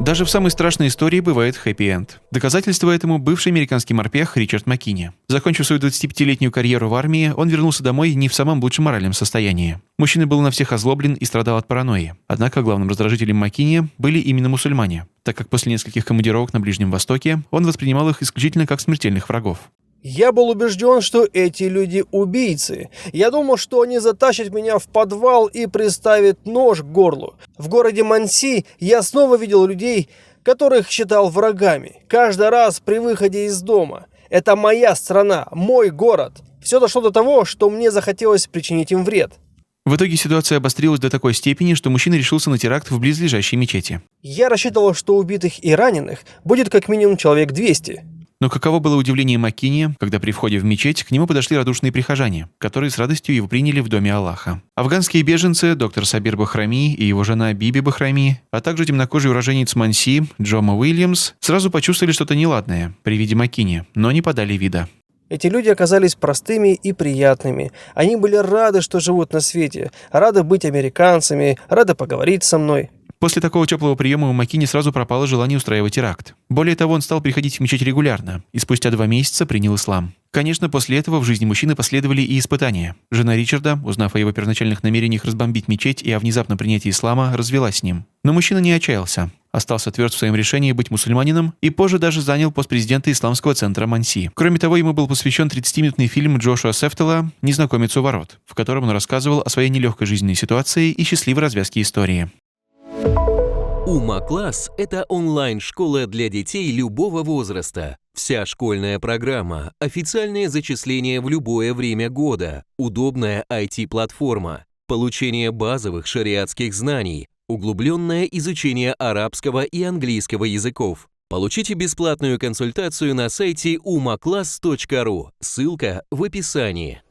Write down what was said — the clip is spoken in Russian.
Даже в самой страшной истории бывает хэппи-энд. Доказательство этому — бывший американский морпех Ричард Маккини. Закончив свою 25-летнюю карьеру в армии, он вернулся домой не в самом лучшем моральном состоянии. Мужчина был на всех озлоблен и страдал от паранойи. Однако главным раздражителем Маккини были именно мусульмане, так как после нескольких командировок на Ближнем Востоке он воспринимал их исключительно как смертельных врагов. Я был убежден, что эти люди убийцы. Я думал, что они затащат меня в подвал и приставят нож к горлу. В городе Манси я снова видел людей, которых считал врагами. Каждый раз при выходе из дома. Это моя страна, мой город. Все дошло до того, что мне захотелось причинить им вред. В итоге ситуация обострилась до такой степени, что мужчина решился на теракт в близлежащей мечети. Я рассчитывал, что убитых и раненых будет как минимум человек 200. Но каково было удивление Маккини, когда при входе в мечеть к нему подошли радушные прихожане, которые с радостью его приняли в доме Аллаха. Афганские беженцы, доктор Сабир Бахрами и его жена Биби Бахрами, а также темнокожий уроженец Манси Джома Уильямс сразу почувствовали что-то неладное при виде Маккини, но не подали вида. Эти люди оказались простыми и приятными. Они были рады, что живут на свете, рады быть американцами, рады поговорить со мной. После такого теплого приема у Маккини сразу пропало желание устраивать теракт. Более того, он стал приходить в мечеть регулярно и спустя 2 месяца принял ислам. Конечно, после этого в жизни мужчины последовали и испытания. Жена Ричарда, узнав о его первоначальных намерениях разбомбить мечеть и о внезапном принятии ислама, развелась с ним. Но мужчина не отчаялся. Остался тверд в своем решении быть мусульманином и позже даже занял пост президента исламского центра Манси. Кроме того, ему был посвящен 30-минутный фильм Джошуа Сефтела «Незнакомец у ворот», в котором он рассказывал о своей нелегкой жизненной ситуации и счастливой развязке истории. Ума-класс – это онлайн-школа для детей любого возраста. Вся школьная программа, официальное зачисление в любое время года, удобная IT-платформа, получение базовых шариатских знаний, углубленное изучение арабского и английского языков. Получите бесплатную консультацию на сайте umaclass.ru. Ссылка в описании.